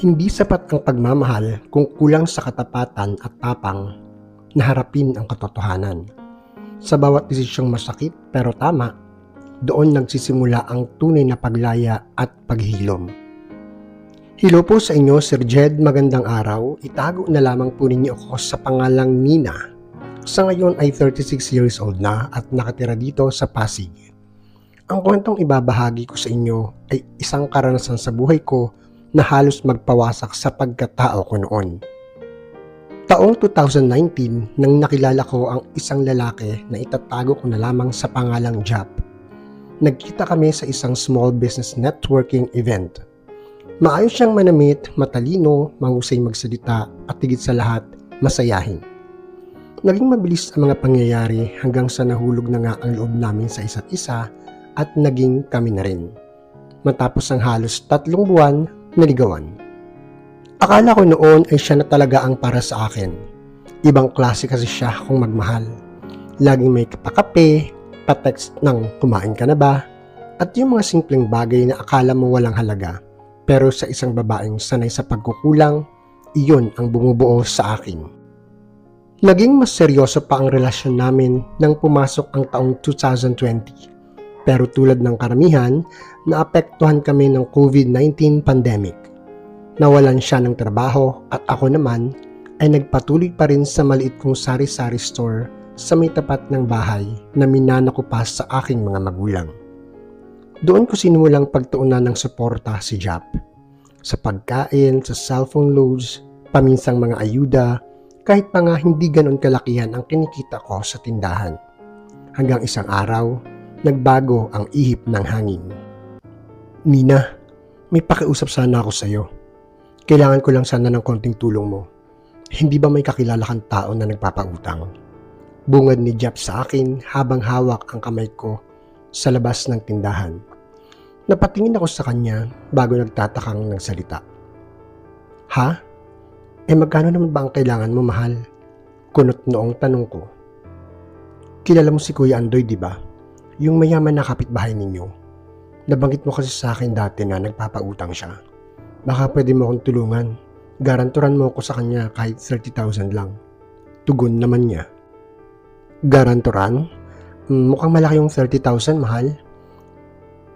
Hindi sapat ang pagmamahal kung kulang sa katapatan at tapang na harapin ang katotohanan. Sa bawat desisyong masakit pero tama, doon nagsisimula ang tunay na paglaya at paghilom. Hello po sa inyo, Sir Jed. Magandang araw. Itago na lamang po ninyo ako sa pangalang Nina. Sa ngayon ay 36 years old na at nakatira dito sa Pasig. Ang kwentong ibabahagi ko sa inyo ay isang karanasan sa buhay ko na halos magpawasak sa pagkatao ko noon. Taong 2019 nang nakilala ko ang isang lalaki na itatago ko na lamang sa pangalang Jap. Nagkita kami sa isang small business networking event. Maayos siyang manamit, matalino, mahusay magsalita at higit sa lahat, masayahin. Naging mabilis ang mga pangyayari hanggang sa nahulog na nga ang loob namin sa isa't isa at naging kami na rin. Matapos ang halos 3 buwan, naligawan. Akala ko noon ay siya na talaga ang para sa akin. Ibang klase kasi siya kung magmahal. Laging may kapakape, pa-text ng kumain ka na ba? At yung mga simpleng bagay na akala mo walang halaga. Pero sa isang babaeng sanay sa pagkukulang, iyon ang bumubuo sa akin. Naging mas seryoso pa ang relasyon namin nang pumasok ang taong 2020. Pero tulad ng karamihan, naapektuhan kami ng COVID-19 pandemic. Nawalan siya ng trabaho at ako naman ay nagpatuloy pa rin sa maliit kong sari-sari store sa may tapat ng bahay na minana ko pa sa aking mga magulang. Doon ko sinimulang pagtuunan ng suporta si Jap. Sa pagkain, sa cellphone loads, paminsang mga ayuda, kahit pa nga hindi ganon kalakihan ang kinikita ko sa tindahan. Hanggang isang araw, nagbago ang ihip ng hangin. Nina, may pakiusap sana ako sa iyo. Kailangan ko lang sana ng konting tulong mo. Hindi ba may kakilala kang tao na nagpapautang? Bungad ni Jap sa akin habang hawak ang kamay ko sa labas ng tindahan. Napatingin ako sa kanya bago nagtatakang nagsalita. Ha? Magkano naman ba ang kailangan mo, mahal? Kunot noong tanong ko. Kilala mo si Kuya Andoy, di ba? Yung mayaman na kapitbahay ninyo. Nabanggit mo kasi sa akin dati na nagpapautang siya. Baka pwede mo akong tulungan. Garanturan mo ako sa kanya kahit 30,000 lang. Tugon naman niya. Garanturan? Mukhang malaki yung 30,000, mahal.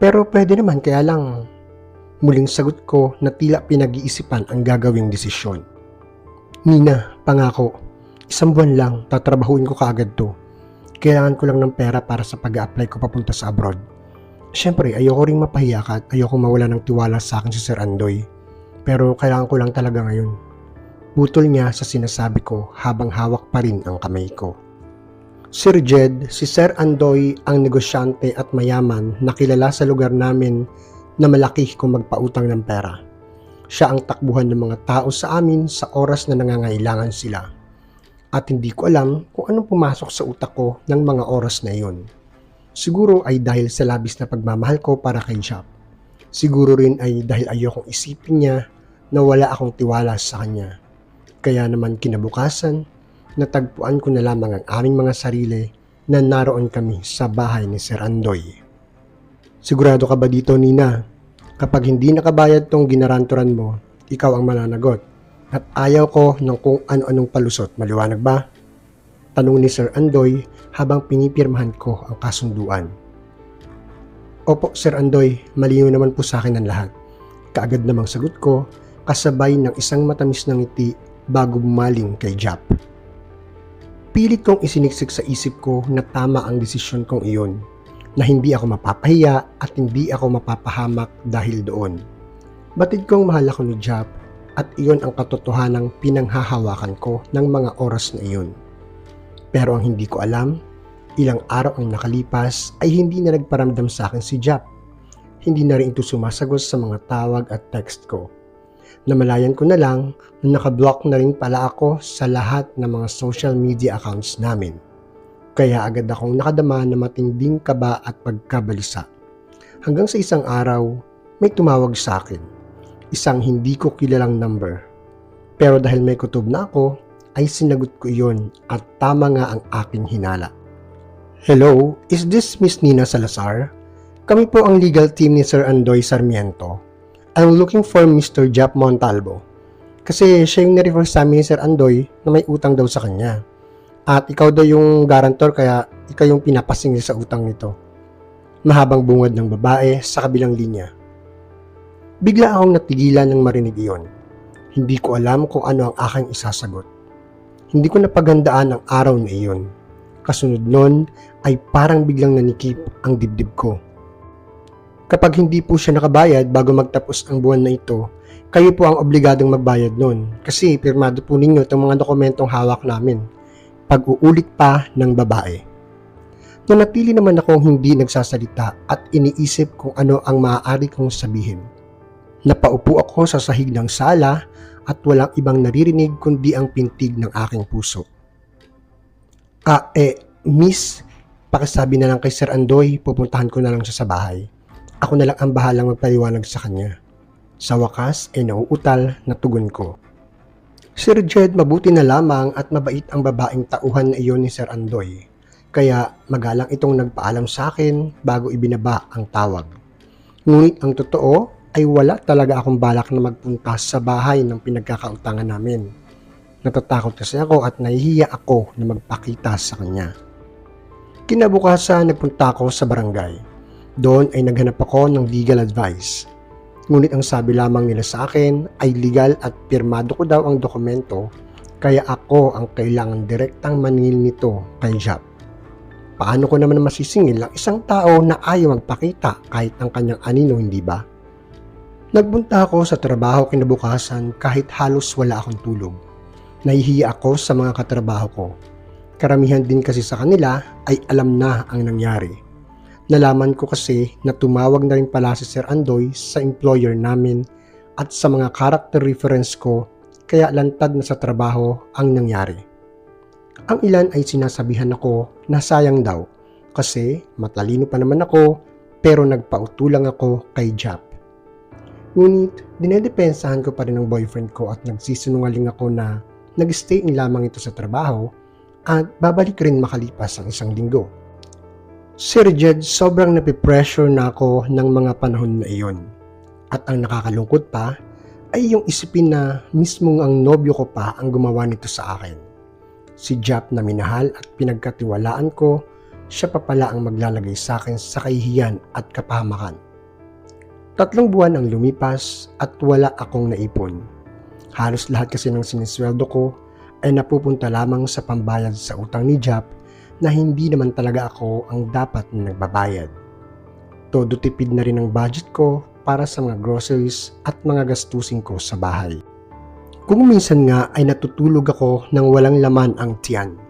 Pero pwede naman, kaya lang. Muling sagot ko na tila pinag-iisipan ang gagawing desisyon. Nina, pangako. 1 buwan lang, tatrabahuin ko kaagad to. Kailangan ko lang ng pera para sa pag-a-apply ko papunta sa abroad. Siyempre, ayoko ring mapahiya ka at ayoko mawala ng tiwala sa akin si Sir Andoy. Pero kailangan ko lang talaga ngayon. Putol niya sa sinasabi ko habang hawak pa rin ang kamay ko. Sir Jed, si Sir Andoy ang negosyante at mayaman na kilala sa lugar namin na malaki kung magpautang ng pera. Siya ang takbuhan ng mga tao sa amin sa oras na nangangailangan sila. At hindi ko alam kung anong pumasok sa utak ko ng mga oras na iyon. Siguro ay dahil sa labis na pagmamahal ko para kay Jap. Siguro rin ay dahil ayokong isipin niya na wala akong tiwala sa kanya. Kaya naman kinabukasan, natagpuan ko na lamang ang aming mga sarili na naroon kami sa bahay ni Sir Andoy. Sigurado ka ba dito, Nina? Kapag hindi nakabayad tong ginaranturan mo, ikaw ang mananagot. At ayaw ko ng kung ano-anong palusot, maliwanag ba? Tanong ni Sir Andoy habang pinipirmahan ko ang kasunduan. Opo, Sir Andoy, malinaw naman po sa akin ang lahat. Kaagad namang sagot ko, kasabay ng isang matamis na ngiti bago bumaling kay Jap. Pilit kong isiniksik sa isip ko na tama ang desisyon kong iyon, na hindi ako mapapahiya at hindi ako mapapahamak dahil doon. Batid kong mahal ako ni Jap at iyon ang katotohanang pinanghahawakan ko ng mga oras na iyon. Pero ang hindi ko alam, ilang araw ang nakalipas ay hindi na nagparamdam sa akin si Jap. Hindi na rin ito sumasagot sa mga tawag at text ko. Namalayan ko na lang na nakablock na rin pala ako sa lahat ng mga social media accounts namin. Kaya agad akong nakadama na matinding kaba at pagkabalisa. Hanggang sa isang araw, may tumawag sa akin. Isang hindi ko kilalang number. Pero dahil may kutob na ako, ay sinagot ko iyon at tama nga ang aking hinala. Hello, is this Miss Nina Salazar? Kami po ang legal team ni Sir Andoy Sarmiento. I'm looking for Mr. Jap Montalvo. Kasi siya yung na-refer sa amin ni Sir Andoy na may utang daw sa kanya. At ikaw daw yung guarantor kaya ikaw yung pinapasingil sa utang nito. Mahabang bungad ng babae sa kabilang linya. Bigla akong natigilan ng marinig iyon. Hindi ko alam kung ano ang aking isasagot. Hindi ko napaghandaan ang araw na iyon. Kasunod nun ay parang biglang nanikip ang dibdib ko. Kapag hindi po siya nakabayad bago magtapos ang buwan na ito, kayo po ang obligadong magbayad nun kasi pirmado po ninyo itong mga dokumentong hawak namin. Pag-uulit pa ng babae. Nanatili naman akong hindi nagsasalita at iniisip kung ano ang maaari kong sabihin. Napaupo ako sa sahig ng sala at walang ibang naririnig kundi ang pintig ng aking puso. Miss, pakisabi na lang kay Sir Andoy, pupuntahan ko na lang siya sa bahay. Ako na lang ang bahalang magpaliwanag sa kanya. Sa wakas ay nauutal na tugon ko. Sir Jed, mabuti na lamang at mabait ang babaeng tauhan na iyon ni Sir Andoy. Kaya magalang itong nagpaalam sa akin bago ibinaba ang tawag. Ngunit ang totoo ay wala talaga akong balak na magpunta sa bahay ng pinagkakautangan namin. Natatakot kasi ako at nahihiya ako na magpakita sa kanya. Kinabukasan nagpunta ako sa barangay. Doon ay naghanap ako ng legal advice. Ngunit ang sabi lamang nila sa akin ay legal at pirmado ko daw ang dokumento kaya ako ang kailangan direktang maningil nito kay Jap. Paano ko naman masisingil ang isang tao na ayaw magpakita kahit ang kanyang anino, hindi ba? Nagbunta ako sa trabaho kinabukasan kahit halos wala akong tulog. Nahihiya ako sa mga katrabaho ko. Karamihan din kasi sa kanila ay alam na ang nangyari. Nalaman ko kasi na tumawag na rin pala si Sir Andoy sa employer namin at sa mga character reference ko kaya lantad na sa trabaho ang nangyari. Ang ilan ay sinasabihan ako na sayang daw kasi matalino pa naman ako pero nagpautulang ako kay Jap. Ngunit dinedepensahan ko pa rin ang boyfriend ko at nagsisinungaling ako na nag-stay lamang ito sa trabaho at babalik rin makalipas ang isang linggo. Sir Jed, sobrang napipressure na ako ng mga panahon na iyon. At ang nakakalungkot pa ay yung isipin na mismong ang nobyo ko pa ang gumawa nito sa akin. Si Jap na minahal at pinagkatiwalaan ko, siya pa pala ang maglalagay sa akin sa kahihiyan at kapahamakan. 3 buwan ang lumipas at wala akong naipon. Halos lahat kasi ng sinisweldo ko ay napupunta lamang sa pambayad sa utang ni Jap na hindi naman talaga ako ang dapat na nagbabayad. Todo tipid na rin ang budget ko para sa mga groceries at mga gastusin ko sa bahay. Kung minsan nga ay natutulog ako nang walang laman ang tiyan.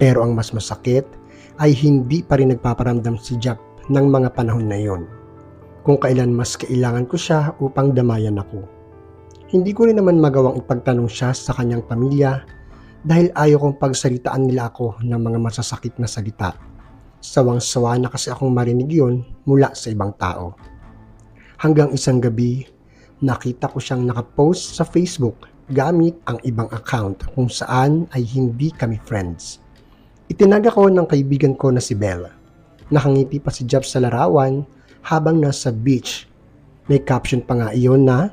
Pero ang mas masakit ay hindi pa rin nagpaparamdam si Jap ng mga panahon na iyon. Kung kailan mas kailangan ko siya upang damayan ako. Hindi ko rin naman magawang ipagtanong siya sa kanyang pamilya dahil ayaw kong pagsalitaan nila ako ng mga masasakit na salita. Sawang-sawa na kasi akong marinig yon mula sa ibang tao. Hanggang isang gabi, nakita ko siyang nakapost sa Facebook gamit ang ibang account kung saan ay hindi kami friends. Itinag ako ng kaibigan ko na si Bella. Nakangiti pa si Jap sa larawan habang nasa beach. May caption pa nga iyon na,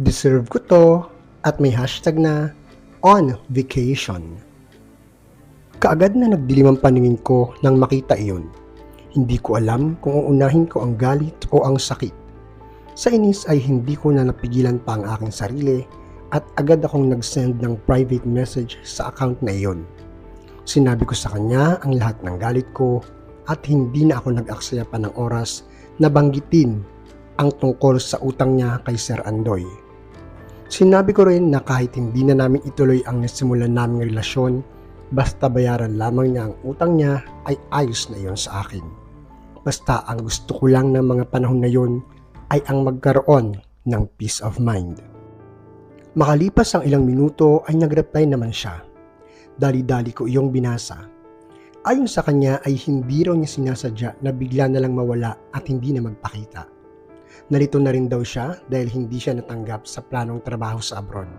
"Deserve ko to," at may hashtag na, "on vacation." Kaagad na nagdilim ang paningin ko nang makita iyon. Hindi ko alam kung uunahin ko ang galit o ang sakit. Sa inis ay hindi ko na napigilan pa ang aking sarili at agad akong nag-send ng private message sa account na iyon. Sinabi ko sa kanya ang lahat ng galit ko at hindi na ako nag-aksaya pa ng oras na banggitin ang tungkol sa utang niya kay Sir Andoy. Sinabi ko rin na kahit hindi na namin ituloy ang nasimulan naming relasyon, basta bayaran lamang niya ang utang niya ay ayos na iyon sa akin. Basta ang gusto ko lang ng mga panahon na yun ay ang magkaroon ng peace of mind. Makalipas ang ilang minuto ay nag-reply naman siya. Dali-dali ko iyong binasa. Ayon sa kanya ay hindi raw niya sinasadya na bigla na lang mawala at hindi na magpakita. Nalito na rin daw siya dahil hindi siya natanggap sa planong trabaho sa abroad.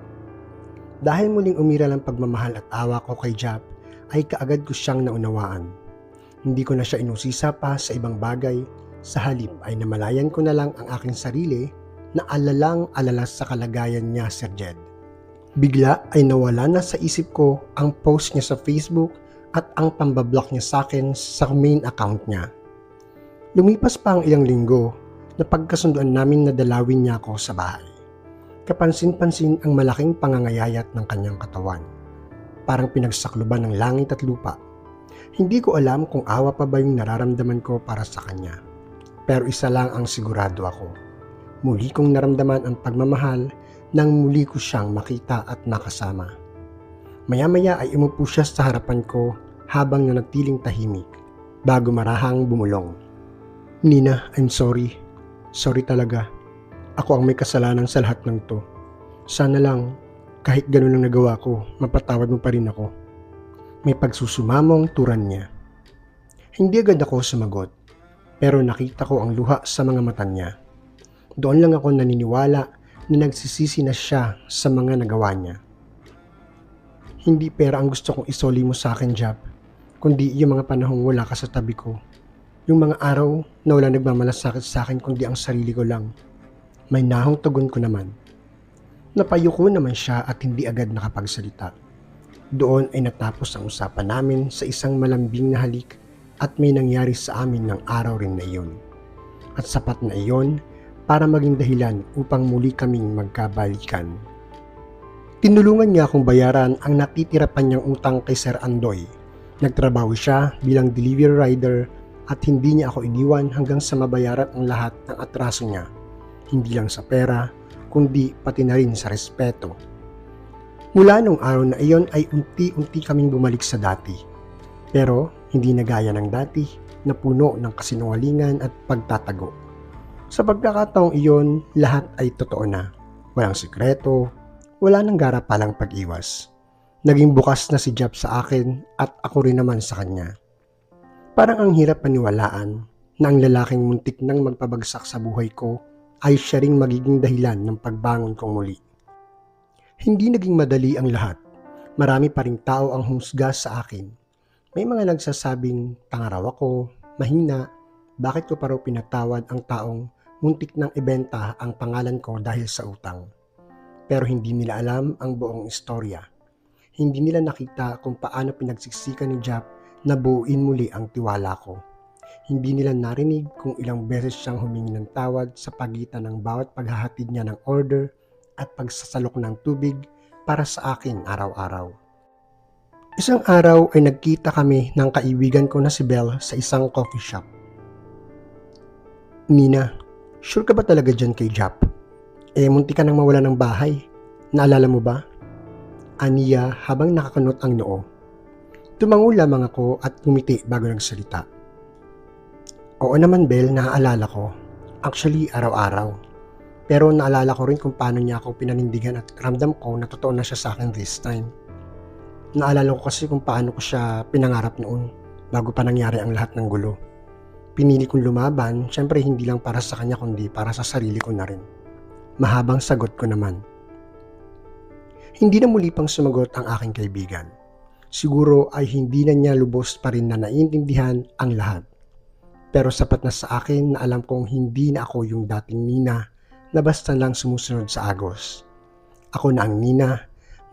Dahil muling umiral ang pagmamahal at awa ko kay Jap, ay kaagad ko siyang naunawaan. Hindi ko na siya inusisa pa sa ibang bagay, sa halip ay namalayan ko na lang ang aking sarili na alalang-alala sa kalagayan niya, Sir Jed. Bigla ay nawala na sa isip ko ang post niya sa Facebook at ang pambablock niya sa akin sa main account niya. Lumipas pa ang ilang linggo na pagkasunduan namin na dalawin niya ako sa bahay. Kapansin-pansin ang malaking pangangayayat ng kanyang katawan. Parang pinagsakluban ng langit at lupa. Hindi ko alam kung awa pa ba yung nararamdaman ko para sa kanya. Pero isa lang ang sigurado ako. Muli kong naramdaman ang pagmamahal nang muli ko siyang makita at nakasama. Maya-maya ay umupo siya sa harapan ko habang nanatiling tahimik bago marahang bumulong. Nina, I'm sorry. Sorry talaga. Ako ang may kasalanan sa lahat ng to. Sana lang, kahit ganun lang nagawa ko, mapatawad mo pa rin ako. May pagsusumamong turan niya. Hindi agad ako sumagot, pero nakita ko ang luha sa mga mata niya. Doon lang ako naniniwala na nagsisisi na siya sa mga nagawa niya. Hindi pera ang gusto kong isoli mo sa akin, Jap, kundi yung mga panahong wala ka sa tabi ko. Yung mga araw na wala nagmamalasakit sa akin kundi ang sarili ko lang. May nahong tugon ko naman. Napayuko naman siya at hindi agad nakapagsalita. Doon ay natapos ang usapan namin sa isang malambing na halik at may nangyari sa amin ng araw rin na iyon. At sapat na iyon para maging dahilan upang muli kaming magkabalikan. Tinulungan niya akong bayaran ang natitira pa niyang utang kay Sir Andoy. Nagtrabaho siya bilang delivery rider at hindi niya ako iniwan hanggang sa mabayaran ang lahat ng atraso niya. Hindi lang sa pera, kundi pati na rin sa respeto. Mula nung araw na iyon ay unti-unti kaming bumalik sa dati. Pero hindi na gaya ng dati na puno ng kasinungalingan at pagtatago. Sa pagkakataong iyon, lahat ay totoo na. Walang sikreto, wala nang garapalang pag-iwas. Naging bukas na si Jap sa akin at ako rin naman sa kanya. Parang ang hirap paniwalaan na ang lalaking muntik nang magpabagsak sa buhay ko ay siya ring magiging dahilan ng pagbangon kong muli. Hindi naging madali ang lahat. Marami pa ring tao ang humusga sa akin. May mga nagsasabing tanga raw ako, mahina, bakit ko pa raw pinatawad ang taong muntik nang ibenta ang pangalan ko dahil sa utang. Pero hindi nila alam ang buong istorya. Hindi nila nakita kung paano pinagsiksikan ni Jap na buuin muli ang tiwala ko. Hindi nila narinig kung ilang beses siyang humingi ng tawad sa pagitan ng bawat paghahatid niya ng order at pagsasalok ng tubig para sa akin araw-araw. Isang araw ay nagkita kami ng kaibigan ko na si Belle sa isang coffee shop. Nina, sure ka ba talaga dyan kay Jap? Munti ka nang mawala ng bahay. Naalala mo ba? Aniya habang nakakunot ang noo. Tumango lamang ako at ngumiti bago nagsalita. Oo naman, Belle, naaalala ko. Actually, araw-araw. Pero naalala ko rin kung paano niya ako pinanindigan at ramdam ko na totoo na siya sa akin this time. Naalala ko kasi kung paano ko siya pinangarap noon bago pa nangyari ang lahat ng gulo. Pinili kong lumaban, syempre hindi lang para sa kanya kundi para sa sarili ko na rin. Mahabang sagot ko naman. Hindi na muli pang sumagot ang aking kaibigan. Siguro ay hindi na niya lubos pa rin na naiintindihan ang lahat. Pero sapat na sa akin na alam kong hindi na ako yung dating Nina na basta lang sumusunod sa agos. Ako na ang Nina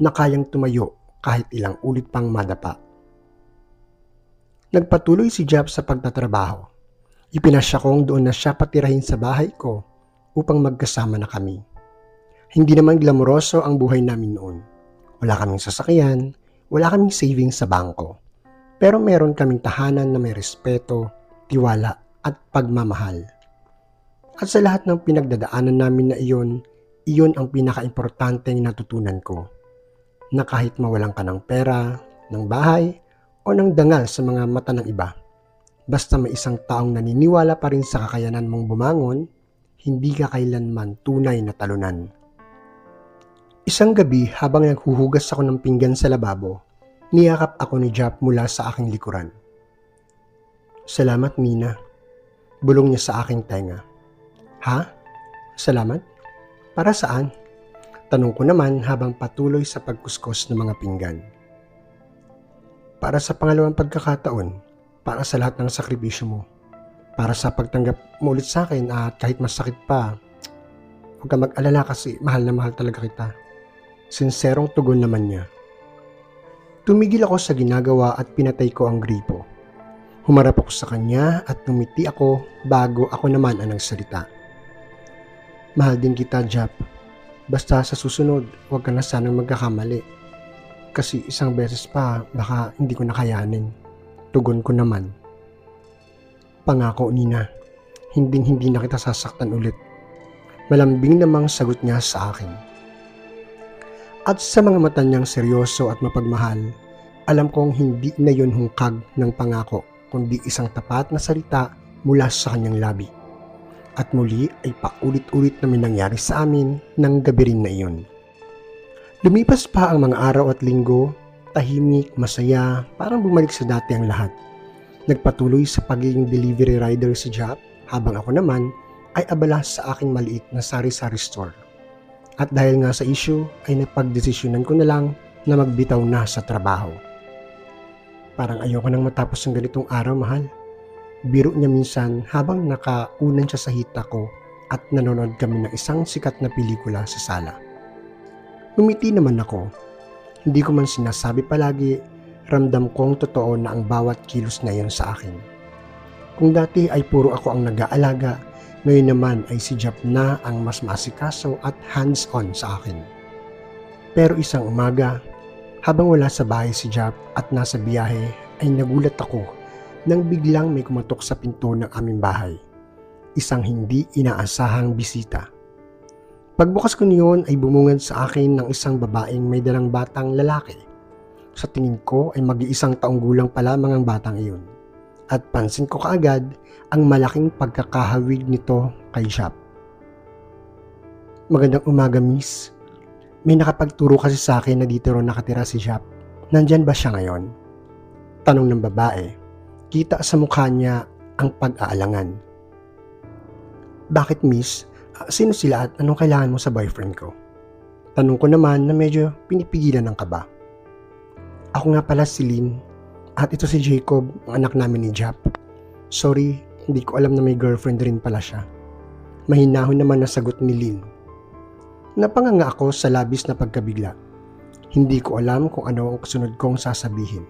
na kayang tumayo kahit ilang ulit pang madapa. Nagpatuloy si Jap sa pagtatrabaho. Ipinasya kong doon na siya patirahin sa bahay ko upang magkasama na kami. Hindi naman glamoroso ang buhay namin noon. Wala kaming sasakyan, wala kaming savings sa bangko. Pero meron kaming tahanan na may respeto, tiwala at pagmamahal. At sa lahat ng pinagdadaanan namin na iyon ang pinaka-importanteng natutunan ko. Na kahit mawalan ka ng pera, ng bahay, o ng dangal sa mga mata ng iba, basta may isang taong naniniwala pa rin sa kakayanan mong bumangon, hindi ka kailanman tunay na talunan. Isang gabi habang naghuhugas ako ng pinggan sa lababo, niyakap ako ni Jap mula sa aking likuran. Salamat, Nina. Bulong niya sa aking tenga. Ha? Salamat? Para saan? Tanong ko naman habang patuloy sa pagkuskos ng mga pinggan. Para sa pangalawang pagkakataon, para sa lahat ng sakripisyo mo, para sa pagtanggap mo ulit sa akin at kahit masakit pa, huwag kang mag-alala kasi mahal na mahal talaga kita. Sinserong tugon naman niya. Tumigil ako sa ginagawa at pinatay ko ang gripo. Humarap ako sa kanya at ngumiti ako bago ako naman ang nagsalita. Mahal din kita, Jap. Basta sa susunod, huwag ka na sanang magkakamali. Kasi isang beses pa, baka hindi ko nakayanin. Tugon ko naman. Pangako, Nina. Hindi na kita sasaktan ulit. Malambing namang sagot niya sa akin. At sa mga mata niyang seryoso at mapagmahal, alam kong hindi na yun hungkag ng pangako, kundi isang tapat na salita mula sa kanyang labi. At muli ay paulit-ulit na may nangyari sa amin ng gabi rin na iyon. Lumipas pa ang mga araw at linggo, tahimik, masaya, parang bumalik sa dati ang lahat. Nagpatuloy sa pagiging delivery rider si Jap, habang ako naman ay abala sa aking maliit na sari-sari store. At dahil nga sa issue ay napagdesisyonan ko na lang na magbitaw na sa trabaho. Parang ayoko nang matapos ng ganitong araw, mahal. Biro niya minsan habang nakaunan siya sa hita ko at nanonood kami ng isang sikat na pelikula sa sala. Ngumiti naman ako. Hindi ko man sinasabi palagi, ramdam kong totoo na ang bawat kilos na iyon sa akin. Kung dati ay puro ako ang nag-aalaga, ngayon naman ay si Jap na ang mas maasikaso at hands-on sa akin. Pero isang umaga, habang wala sa bahay si Jap at nasa biyahe, ay nagulat ako nang biglang may kumatok sa pinto ng aming bahay. Isang hindi inaasahang bisita. Pagbukas ko niyon ay bumungad sa akin ng isang babaeng may dalang batang lalaki. Sa tingin ko ay mag-iisang taong gulang pa lamang ang batang iyon. At pansin ko kaagad ang malaking pagkakahawig nito kay Jap. Magandang umaga, miss. May nakapagturo kasi sa akin na dito ron nakatira si Jap. Nandyan ba siya ngayon? Tanong ng babae. Kita sa mukha niya ang pag-aalangan. Bakit, miss? Sino sila at anong kailangan mo sa boyfriend ko? Tanong ko naman na medyo pinipigilan ng kaba. Ako nga pala si Lynn. At ito si Jacob, ang anak namin ni Jap. Sorry, hindi ko alam na may girlfriend rin pala siya. Mahinahon naman na sagot ni Lynn. Napanganga ako sa labis na pagkabigla. Hindi ko alam kung ano ang kasunod kong sasabihin.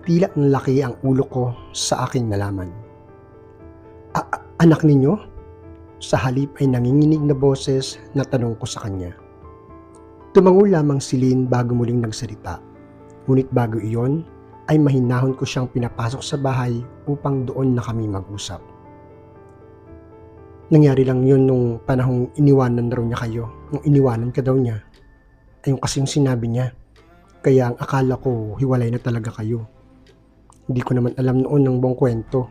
Tila nalaki ang ulo ko sa aking nalaman. Anak ninyo? Sa halip ay nanginginig na boses na tanong ko sa kanya. Tumango lamang si Lynn bago muling nagsalita. Ngunit bago iyon, ay mahinahon ko siyang pinapasok sa bahay upang doon na kami mag-usap. Nangyari lang yun nung panahong iniwanan na raw niya kayo. Nung iniwanan ka daw niya. Ayun kasing sinabi niya. Kaya ang akala ko hiwalay na talaga kayo. Hindi ko naman alam noon ng buong kwento.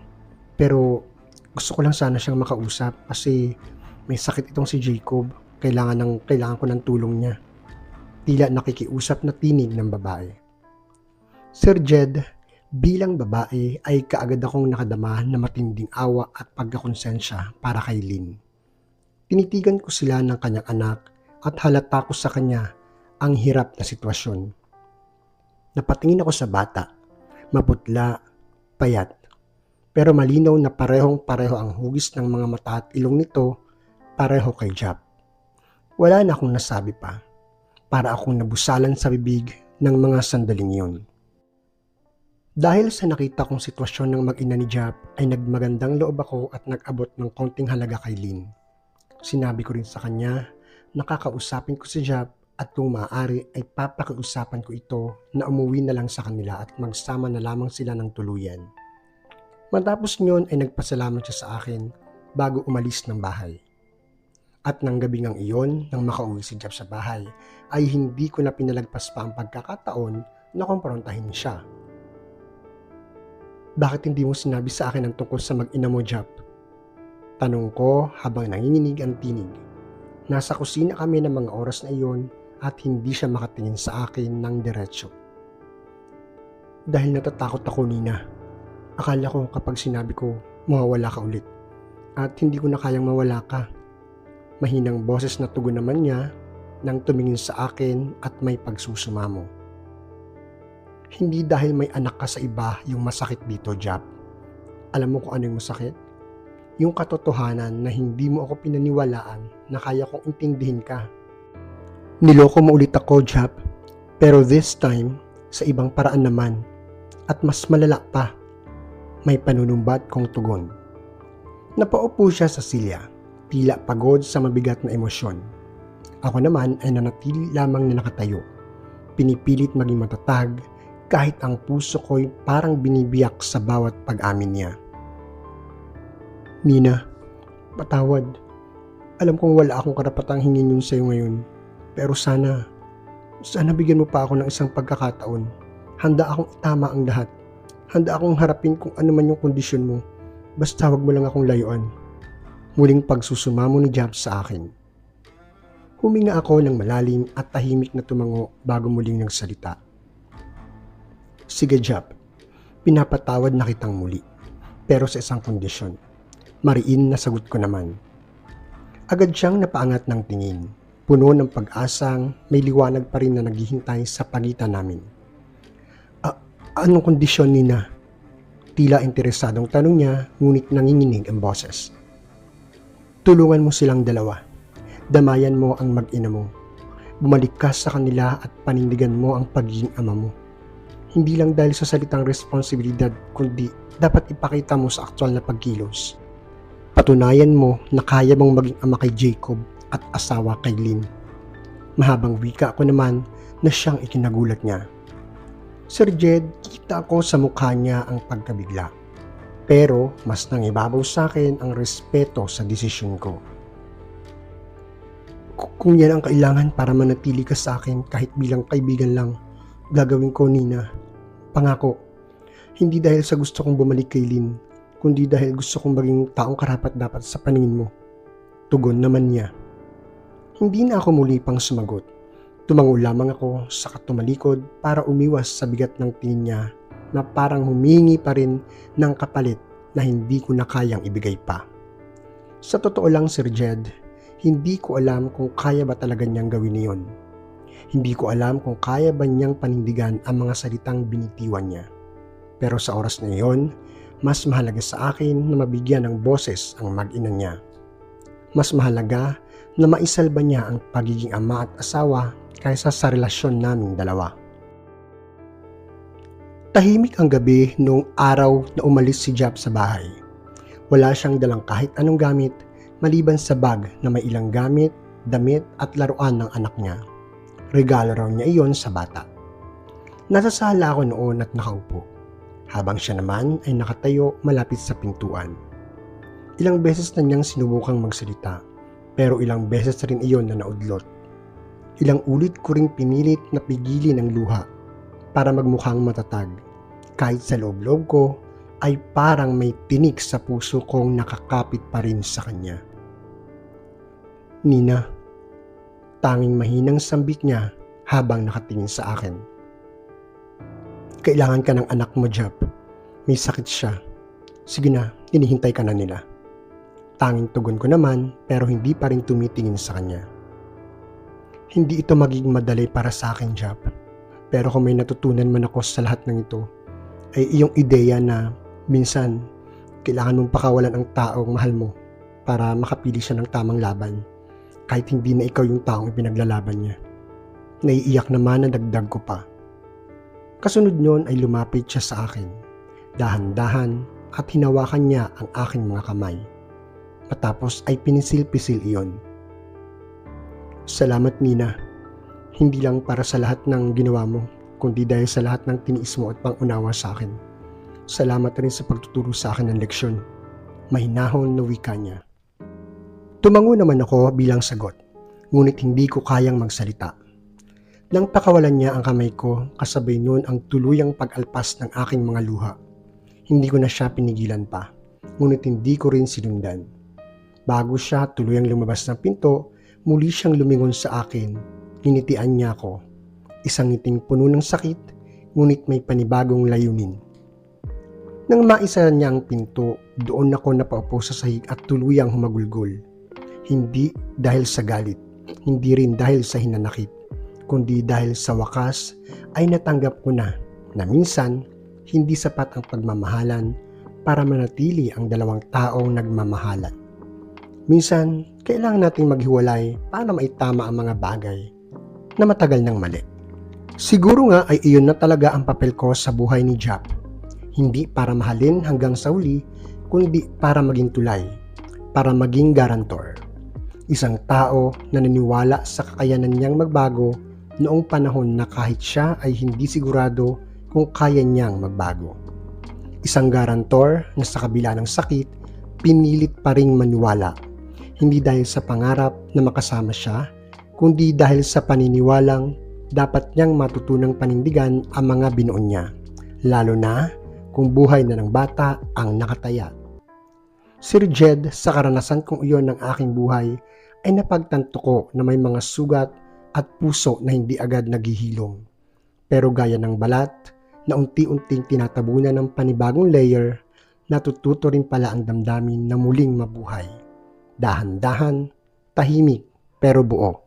Pero gusto ko lang sana siyang makausap kasi may sakit itong si Jacob. Kailangan ko ng tulong niya. Tila nakikiusap na tinig ng babae. Sir Jed, bilang babae ay kaagad akong nakadama na matinding awa at pagkakonsensya para kay Lynn. Tinitigan ko sila ng kanyang anak at halata ko sa kanya ang hirap na sitwasyon. Napatingin ako sa bata, maputla, payat, pero malinaw na parehong-pareho ang hugis ng mga mata at ilong nito, pareho kay Jap. Wala na akong nasabi pa, para akong nabusalan sa bibig ng mga sandaling iyon. Dahil sa nakita kong sitwasyon ng mag-ina ni Jap ay nagmagandang loob ako at nag-abot ng konting halaga kay Lynn. Sinabi ko rin sa kanya na kakausapin ko si Jap at kung maaari ay papakiusapan ko ito na umuwi na lang sa kanila at magsama na lamang sila ng tuluyan. Matapos nyon ay nagpasalamat siya sa akin bago umalis ng bahay. At nang gabi ngang iyon, nang makauwi si Jap sa bahay, ay hindi ko na pinalagpas pa ang pagkakataon na kumprontahin siya. Bakit hindi mo sinabi sa akin ang tungkol sa mag-ina mo, Jap? Tanong ko habang nanginginig ang tinig. Nasa kusina kami ng mga oras na iyon at hindi siya makatingin sa akin ng diretsyo. Dahil natatakot ako, Nina. Akala ko kapag sinabi ko, mawawala ka ulit. At hindi ko na kayang mawala ka. Mahinang boses na tugon naman niya nang tumingin sa akin at may pagsusumamo. Hindi dahil may anak ka sa iba yung masakit dito, Jap. Alam mo kung ano yung masakit? Yung katotohanan na hindi mo ako pinaniwalaan na kaya kong intindihin ka. Niloko mo ulit ako, Jap. Pero this time, sa ibang paraan naman. At mas malala pa. May panunumbat kong tugon. Napaupo siya sa silya, tila pagod sa mabigat na emosyon. Ako naman ay nanatili lamang na nakatayo. Pinipilit maging matatag kahit ang puso ko'y parang binibiyak sa bawat pag-amin niya. Nina, patawad. Alam kong wala akong karapatang hingin yun sa'yo ngayon. Pero sana bigyan mo pa ako ng isang pagkakataon. Handa akong itama ang lahat. Handa akong harapin kung ano man yung kondisyon mo. Basta wag mo lang akong layuan. Muling pagsusumamo ni Jab sa akin. Huminga ako ng malalim at tahimik na tumango bago muling nagsalita. Sige Jab, pinapatawad na kitang muli. Pero sa isang kondisyon. Mariin na sagot ko naman. Agad siyang napaangat ng tingin. Puno ng pag-asang may liwanag pa rin na naghihintay sa pagitan namin. Anong kondisyon, Nina? Tila interesadong tanong niya, ngunit nanginginig ang boses. Tulungan mo silang dalawa. Damayan mo ang mag-ina mo. Bumalik ka sa kanila at panindigan mo ang pagiging ama mo. Hindi lang dahil sa salitang responsibilidad, kundi dapat ipakita mo sa aktwal na pagkilos. Patunayan mo na kaya mong maging ama kay Jacob at asawa kay Lynn. Mahabang wika ko naman na siyang ikinagulat niya. Sir Jed, kita ko sa mukha niya ang pagkabigla. Pero mas nangibabaw sa akin ang respeto sa desisyon ko. Kung yan ang kailangan para manatili ka sa akin kahit bilang kaibigan lang, gagawin ko, Nina. Pangako, hindi dahil sa gusto kong bumalik kay Lynn, kundi dahil gusto kong maging taong karapat-dapat sa paningin mo. Tugon naman niya. Hindi na ako muli pang sumagot. Tumango lamang ako sa tumalikod para umiwas sa bigat ng tingin niya na parang humingi pa rin ng kapalit na hindi ko na kayang ibigay pa. Sa totoo lang, Sir Jed, hindi ko alam kung kaya ba talaga niyang gawin niyon. Hindi ko alam kung kaya ba niyang panindigan ang mga salitang binitiwan niya. Pero sa oras na iyon, mas mahalaga sa akin na mabigyan ng boses ang mag-ina niya. Mas mahalaga na maisalba niya ang pagiging ama at asawa kaysa sa relasyon naming dalawa. Tahimik ang gabi noong araw na umalis si Jab sa bahay. Wala siyang dalang kahit anong gamit maliban sa bag na may ilang gamit, damit at laruan ng anak niya. Regalo raw niya iyon sa bata. Nasa sala ako noon at nakaupo, habang siya naman ay nakatayo malapit sa pintuan. Ilang beses na niyang sinubukang magsalita, pero ilang beses rin iyon na naudlot. Ilang ulit ko ring pinilit na pigilin ang luha para magmukhang matatag. Kahit sa loob-loob ko ay parang may tinik sa puso kong nakakapit pa rin sa kanya. Nina, tanging mahinang sambit niya habang nakatingin sa akin. Kailangan ka ng anak mo, Jab. May sakit siya. Sige na, hinihintay ka na nila. Tanging tugon ko naman pero hindi pa rin tumitingin sa kanya. Hindi ito magiging madali para sa akin, Jab. Pero kung may natutunan man ako sa lahat ng ito, ay iyong ideya na minsan kailangan mong pakawalan ang taong mahal mo para makapili siya ng tamang laban kahit hindi na ikaw yung taong ipinaglalaban niya. Naiiyak naman na dagdag ko pa. Kasunod nun ay lumapit siya sa akin, dahan-dahan at hinawakan niya ang aking mga kamay. Matapos ay pinisil-pisil iyon. Salamat, Nina. Hindi lang para sa lahat ng ginawa mo, kundi dahil sa lahat ng tiniis mo at pangunawa sa akin. Salamat rin sa pagtuturo sa akin ng leksyon. Mahinahon na wika niya. Tumango naman ako bilang sagot, ngunit hindi ko kayang magsalita. Nang pakawalan niya ang kamay ko, kasabay noon ang tuluyang pag-alpas ng aking mga luha. Hindi ko na siya pinigilan pa, ngunit hindi ko rin sinundan. Bago siya tuluyang lumabas ng pinto, muli siyang lumingon sa akin. Nginitian niya ako. Isang ngiting puno ng sakit, ngunit may panibagong layunin. Nang maisa niya ang pinto, doon ako napaupo sa sahig at tuluyang humagulgol. Hindi dahil sa galit, hindi rin dahil sa hinanakit, kundi dahil sa wakas ay natanggap ko na minsan hindi sapat ang pagmamahalan para manatili ang dalawang taong nagmamahalan. Minsan, kailangan nating maghiwalay para maitama ang mga bagay na matagal nang mali. Siguro nga ay iyon na talaga ang papel ko sa buhay ni Jap. Hindi para mahalin hanggang sa huli, kundi para maging tulay, para maging garantor. Isang tao na naniniwala sa kakayanan niyang magbago noong panahon na kahit siya ay hindi sigurado kung kaya niyang magbago. Isang garantor na sa kabila ng sakit, pinilit pa ring maniwala. Hindi dahil sa pangarap na makasama siya, kundi dahil sa paniniwalang dapat niyang matutunang panindigan ang mga binuon niya, lalo na kung buhay na ng bata ang nakataya. Sir Jed, sa karanasan kong iyon ng aking buhay, ay napagtanto ko na may mga sugat at puso na hindi agad naghihilom. Pero gaya ng balat na unti-unting tinatabunan ng panibagong layer, natututo rin pala ang damdamin na muling mabuhay. Dahan-dahan, tahimik, pero buo.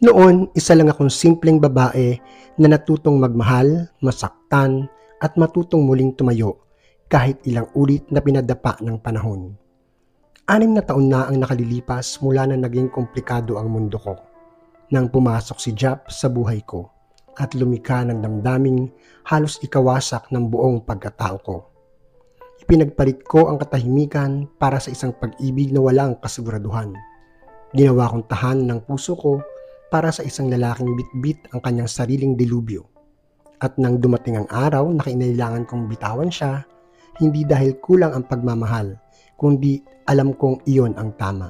Noon, isa lang akong simpleng babae na natutong magmahal, masaktan, at matutong muling tumayo kahit ilang ulit na pinadapa ng panahon. 6 na taon na ang nakalilipas mula na naging komplikado ang mundo ko. Nang pumasok si Jap sa buhay ko at lumikha ng damdaming halos ikawasak ng buong pagkatao ko. Ipinagpalit ko ang katahimikan para sa isang pag-ibig na walang kasiguraduhan. Ginawa kong tahanan ng puso ko para sa isang lalaking bitbit ang kanyang sariling dilubyo. At nang dumating ang araw na kinailangan kong bitawan siya, hindi dahil kulang ang pagmamahal, kundi alam kong iyon ang tama.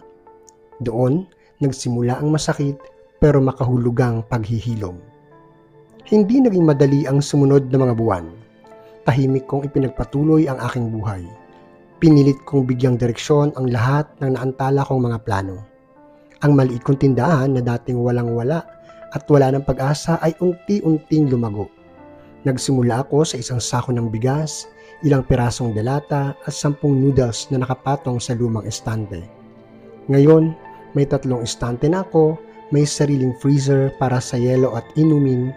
Doon, nagsimula ang masakit pero makahulugang paghihilom. Hindi naging madali ang sumunod na mga buwan. Tahimik kong ipinagpatuloy ang aking buhay. Pinilit kong bigyang direksyon ang lahat ng naantala kong mga plano. Ang maliit kong tindahan na dating walang-wala at wala ng pag-asa ay unti-unting lumago. Nagsimula ako sa isang sako ng bigas, ilang pirasong delata at 10 noodles na nakapatong sa lumang estante. Ngayon, may 3 estante na ako, may sariling freezer para sa yelo at inumin,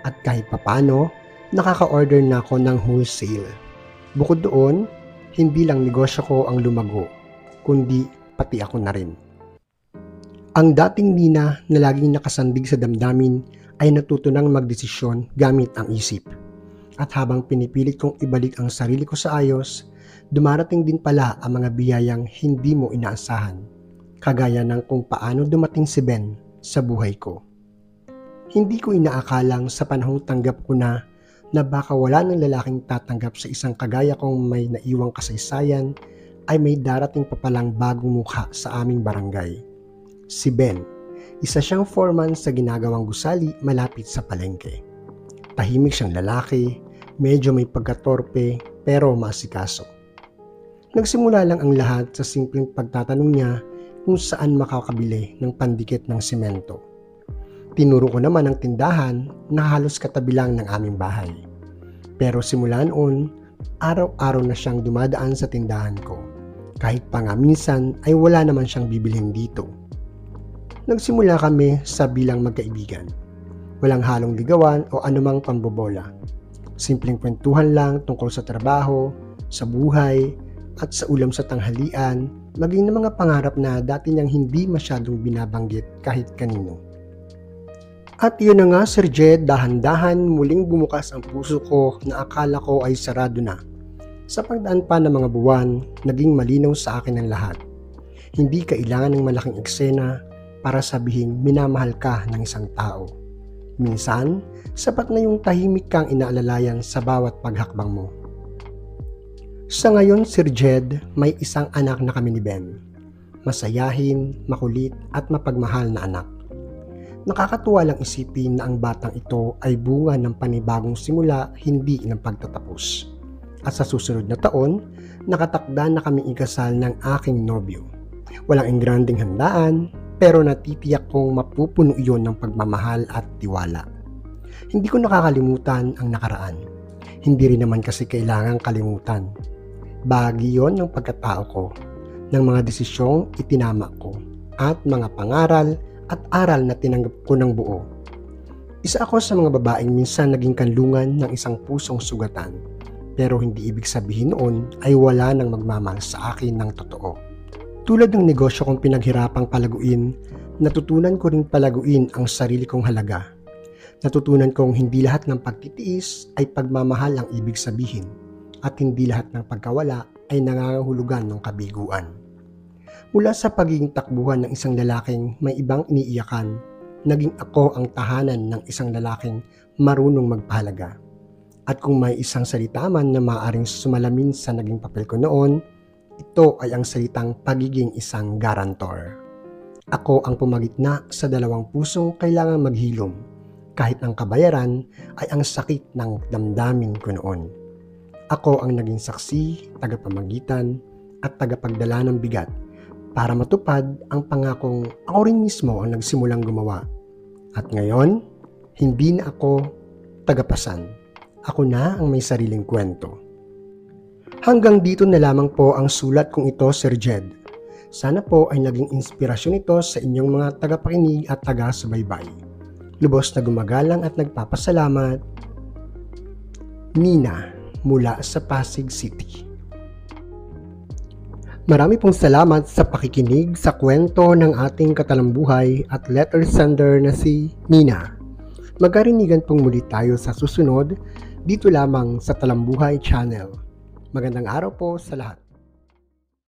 at kahit papano, nakaka-order na ako ng wholesale. Bukod doon, hindi lang negosyo ko ang lumago, kundi pati ako na rin. Ang dating Nina na laging nakasandig sa damdamin ay natuto nang magdesisyon gamit ang isip. At habang pinipilit kong ibalik ang sarili ko sa ayos, dumarating din pala ang mga biyayang hindi mo inaasahan, kagaya ng kung paano dumating si Ben sa buhay ko. Hindi ko inaakalang sa panahong tanggap ko na baka wala ng lalaking tatanggap sa isang kagaya kong may naiwang kasaysayan ay may darating pa palang bagong mukha sa aming barangay. Si Ben, isa siyang foreman sa ginagawang gusali malapit sa palengke. Tahimik siyang lalaki, medyo may pagkatorpe pero maasikaso. Nagsimula lang ang lahat sa simpleng pagtatanong niya kung saan makakabili ng pandikit ng semento. Tinuro ko naman ang tindahan na halos katabi lang ng aming bahay. Pero simula noon, araw-araw na siyang dumadaan sa tindahan ko. Kahit pa nga minsan ay wala naman siyang bibilhin dito. Nagsimula kami sa bilang magkaibigan. Walang halong ligawan o anumang pambobola. Simpleng kwentuhan lang tungkol sa trabaho, sa buhay, at sa ulam sa tanghalian, maging ng mga pangarap na dati niyang hindi masyadong binabanggit kahit kanino. At yun na nga, Sir Jed, dahan-dahan muling bumukas ang puso ko na akala ko ay sarado na. Sa pagdaan pa ng mga buwan, naging malinaw sa akin ang lahat. Hindi kailangan ng malaking eksena para sabihin minamahal ka ng isang tao. Minsan, sapat na yung tahimik kang inaalalayan sa bawat paghakbang mo. Sa ngayon, Sir Jed, may isang anak na kami ni Ben. Masayahin, makulit at mapagmahal na anak. Nakakatuwa lang isipin na ang batang ito ay bunga ng panibagong simula, hindi ng pagtatapos. At sa susunod na taon, nakatakda na kaming ikasal ng aking nobyo. Walang engranding handaan, pero natitiyak kong mapupuno iyon ng pagmamahal at tiwala. Hindi ko nakakalimutan ang nakaraan. Hindi rin naman kasi kailangang kalimutan. Bahagi yon ng pagkatao ko, ng mga desisyong itinama ko, at mga pangaral at aral na tinanggap ko ng buo. Isa ako sa mga babaeng minsan naging kanlungan ng isang pusong sugatan, Pero hindi ibig sabihin noon ay wala nang magmamahal sa akin ng totoo. Tulad ng negosyo kong pinaghirapang palaguin, natutunan ko rin palaguin ang sarili kong halaga. Natutunan kong hindi lahat ng pagtitiis ay pagmamahal ang ibig sabihin at hindi lahat ng pagkawala ay nangangahulugan ng kabiguan. Mula sa pagiging takbuhan ng isang lalaking may ibang iniiyakan, naging ako ang tahanan ng isang lalaking marunong magpahalaga. At kung may isang salita man na maaaring sumalamin sa naging papel ko noon, ito ay ang salitang pagiging isang garantor. Ako ang pumagitna sa dalawang pusong kailangang maghilom, kahit ang kabayaran ay ang sakit ng damdamin ko noon. Ako ang naging saksi, tagapamagitan, at tagapagdala ng bigat para matupad ang pangakong ako rin mismo ang nagsimulang gumawa. At ngayon, hindi na ako tagapasan. Ako na ang may sariling kwento. Hanggang dito na lamang po ang sulat kong ito, Sir Jed. Sana po ay naging inspirasyon ito sa inyong mga tagapakinig at taga-subaybay. Lubos na gumagalang at nagpapasalamat, Nina mula sa Pasig City. Marami pong salamat sa pakikinig sa kwento ng ating katalambuhay at letter sender na si Nina. Magkarinigan pong muli tayo sa susunod dito lamang sa Talambuhay Channel. Magandang araw po sa lahat.